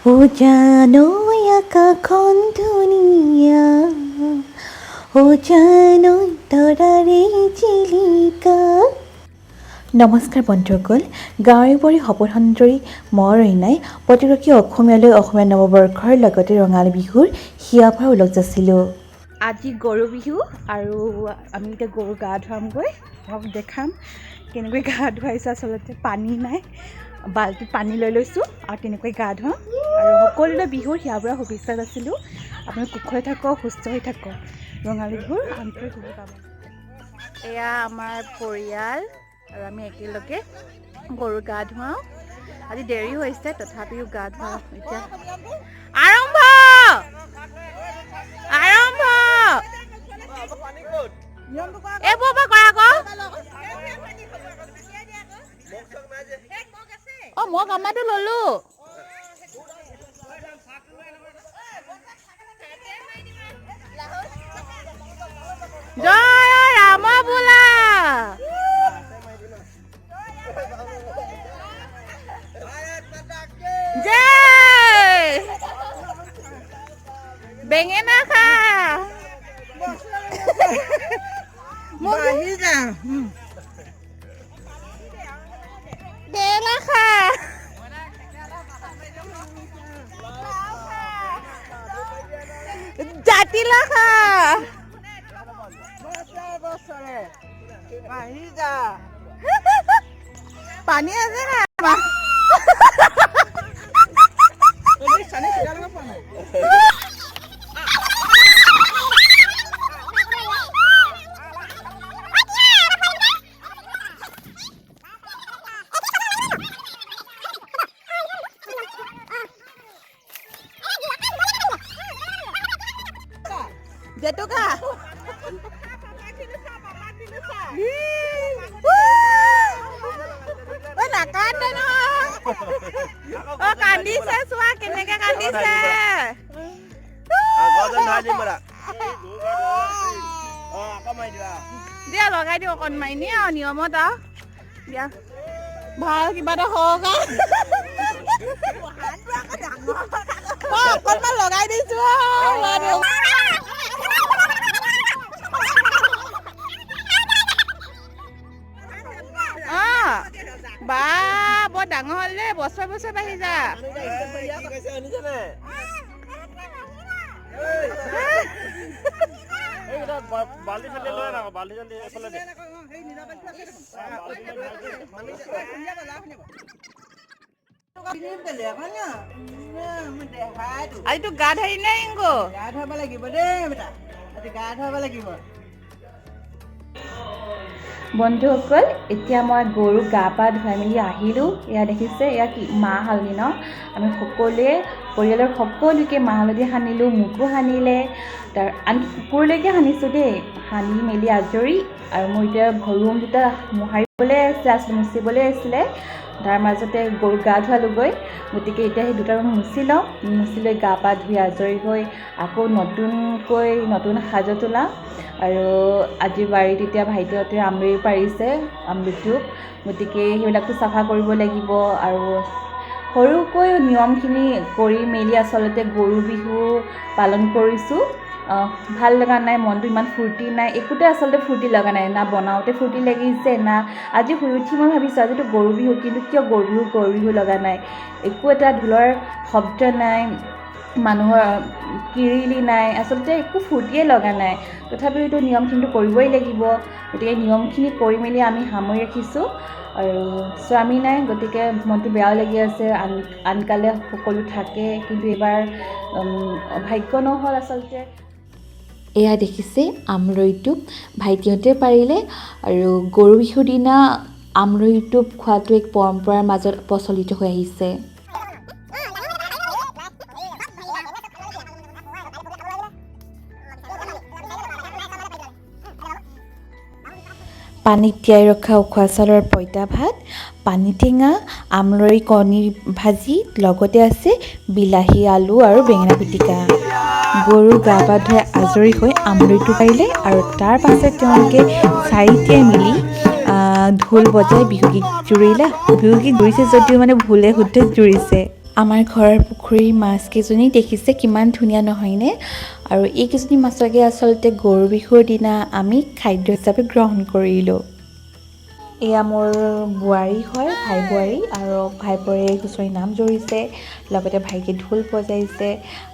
ও জানো আকাশখন ধুনীয়া ও জানো তৰাৰে জিলিকা। নমস্কাৰ বন্ধুসকল, গাঁৱৰে পৰি সপোন সুন্দৰী মই ৰইনাই প্ৰতিগৰাকী অসমীয়ালৈ অসমীয়া নৱবৰ্ষৰ লগতে ৰঙালী বিহুৰ হিয়াভৰা ওলগ যাছিলোঁ। আজি গৰু বিহু আৰু আমি এতিয়া গৰু গা ধুৱামগৈ, দেখাম কেনেকৈ গা ধুৱাইছোঁ। আচলতে পানী নাই, বাল্টিত পানী লৈ লৈছোঁ আৰু তেনেকৈ গা ধুৱাম আৰু সকলোলৈ বিহুৰ হিয়াভৰা শুভেচ্ছা যাছিলোঁ। আপুনি কুশলে থাকক, সুস্থ হৈ থাকক। ৰঙালী বিহুৰ আন্তৰিক শুভকামনা। এয়া আমাৰ পৰিয়াল আৰু আমি একেলগে গৰু গা ধুৱাওঁ। আজি দেৰি হৈছে তথাপিও গা ধুৱাওঁ। এতিয়া আৰম্ভ আৰম্ভ এইবোৰ কৰা আকৌ। অঁ মই আমাৰটো ল'লোঁ। জয় ৰাম বোলা। জয় বেঙেনা খা বেঙেনা খা জাতিলা খা পানী আছে না জেতুকা নাকান্দে নহয়। অ কান্দিছে, চোৱা কেনেকে কান্দিছে। দিয়া লগাই দিওঁ অকণমান এনে আৰু নিয়মত আৰু দিয়া ভাল কিবা এটা হওক অকণমান লগাই দিছো। বা বৰ ডাঙৰ হ'ল দেই, বছৰ বছৰ বাঢ়ি যা। আজিতো গা ধৰি নাই ইংগো, গা ধুৱাব লাগিব দেই বেটা, আজি গা ধুৱাব লাগিব। বন্ধুসকল, এতিয়া মই গৰু গা পা ধুৱাই মেলি আহিলোঁ। এয়া দেখিছে, এয়া কি মাহ হালধি ন। আমি সকলোৱে পৰিয়ালৰ সকলোকে মাহ হালধি সানিলোঁ, মোকো সানিলে, আনকি কুকুৰলৈকে সানিছোঁ দেই। সানি মেলি আজৰি আৰু মোৰ এতিয়া ৰুম দুটা মোহাৰিবলৈ মুচিবলৈ আছিলে। তাৰ মাজতে গৰু গা ধুৱালোগৈ। গতিকে এতিয়া সেই দুটা ৰুম মুচি লওঁ, মুচি লৈ গা পা ধুই আজৰি হৈ আকৌ নতুন সাজত তোলা। আৰু আজি বাৰীত এতিয়া ভাইটিহঁতে আমলৰি পাৰিছে, আমলৰিটো, গতিকে সেইবিলাকতো চাফা কৰিব লাগিব। আৰু সৰুকৈ নিয়মখিনি কৰি মেলি আচলতে গৰু বিহু পালন কৰিছোঁ। ভাল লগা নাই, মনটো ইমান ফূৰ্তি নাই, একোতে আচলতে ফূৰ্তি লগা নাই। না বনাওঁতে ফূৰ্তি লাগিছে, না আজি শুই উঠি মই ভাবিছোঁ আজিতো গৰু বিহু, কিন্তু কিয় গৰু বিহু লগা নাই। একো এটা ঢোলৰ শব্দ নাই, মানুহৰ কিৰিলি নাই, আচলতে একো ফূৰ্তিয়ে লগা নাই। তথাপিতো নিয়মখিনিতো কৰিবই লাগিব। গতিকে নিয়মখিনি কৰি মেলি আমি সামৰি ৰাখিছোঁ আৰু স্বামী নাই, গতিকে মনটো বেয়াও লাগি আছে। আনকালে সকলো থাকে, কিন্তু এইবাৰ ভাগ্য নহ'ল আচলতে। এয়া দেখিছে আমৰলিটো ভাইটিহঁতে পাৰিলে আৰু গৰু বিহুৰ দিনা আমৰলিটো খোৱাটো এক পৰম্পৰাৰ মাজত প্ৰচলিত হৈ আহিছে। পানীত তিয়াই ৰখা উখোৱা চাউলৰ পঁইতা ভাত, পানী টেঙা, আমৰলি কণী ভাজি, লগতে আছে বিলাহী, আলু আৰু বেঙেনা পিটিকা। গৰু গা পা ধুই আজৰি হৈ আমৰলিটো পাৰিলে আৰু তাৰ পাছত তেওঁলোকে চাৰিটিয়াই মিলি ঢোল বজাই বিহুগীত জুৰিলে। বিহুগীত জুৰিছে যদিও ভুলে শুদ্ধে জুৰিছে। আমাৰ ঘৰৰ পুখুৰীৰ মাছকেইজনী দেখিছে কিমান ধুনীয়া নহয়নে? আৰু এইকেইজনী মাছকে আচলতে গৰু বিহুৰ দিনা আমি খাদ্য হিচাপে গ্ৰহণ কৰিলোঁ। এয়া মোৰ বোৱাৰী হয়, ভাই বোৱাৰী, আৰু ভাই বোৱাৰীয়ে হুঁচৰি নাম জৰিছে, লগতে ভাইটিয়ে ঢোল বজাইছে।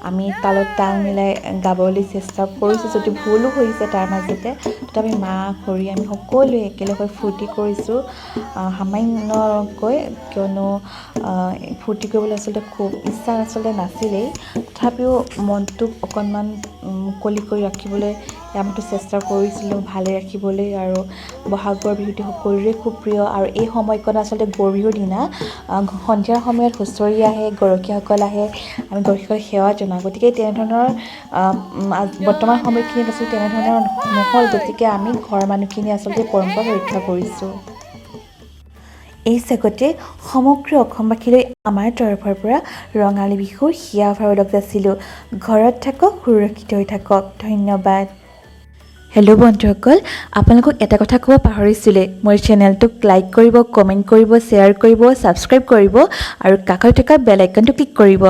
আমি তালত তাল মিলাই গাবলৈ চেষ্টা কৰিছোঁ, যদি ভুলো হৈছে তাৰ মাজতে, তথাপি মা খৰি আমি সকলোৱে একেলগে ফূৰ্তি কৰিছোঁ সামান্যকৈ, কিয়নো ফূৰ্তি কৰিবলৈ আচলতে খুব ইচ্ছা আচলতে নাছিলেই, তথাপিও মনটোক অকণমান মুকলি কৰি ৰাখিবলৈ আমটো চেষ্টা কৰিছিলোঁ ভালে ৰাখিবলৈ। আৰু বহাগৰ বিহুটি সকলোৰে খুব প্ৰিয়, আৰু এই সময়কণ আচলতে গৰু বিহুৰ দিনা সন্ধিয়াৰ সময়ত হুঁচৰি আহে, গৰখীয়াসকল আহে, আমি গৰখীয়াসকলক সেৱা জনাওঁ। গতিকে তেনেধৰণৰ বৰ্তমান সময়খিনিত আচলতে তেনেধৰণৰ নহ'ল, গতিকে আমি ঘৰৰ মানুহখিনি আচলতে পৰম্পৰা ৰক্ষা কৰিছোঁ। এই চেগতে সমগ্ৰ অসমবাসীলৈ আমাৰ তৰফৰ পৰা ৰঙালী বিহুৰ হিয়া ভঁৰালক যাচিলোঁ। ঘৰত থাকক, সুৰক্ষিত হৈ থাকক। ধন্যবাদ। হেল্ল' বন্ধুসকল, আপোনালোকক এটা কথা ক'ব পাহৰিছিলে, মোৰ চেনেলটোক লাইক কৰিব, কমেণ্ট কৰিব, শ্বেয়াৰ কৰিব, ছাবস্ক্ৰাইব কৰিব আৰু কাষত থকা বেল আইকনটো ক্লিক কৰিব।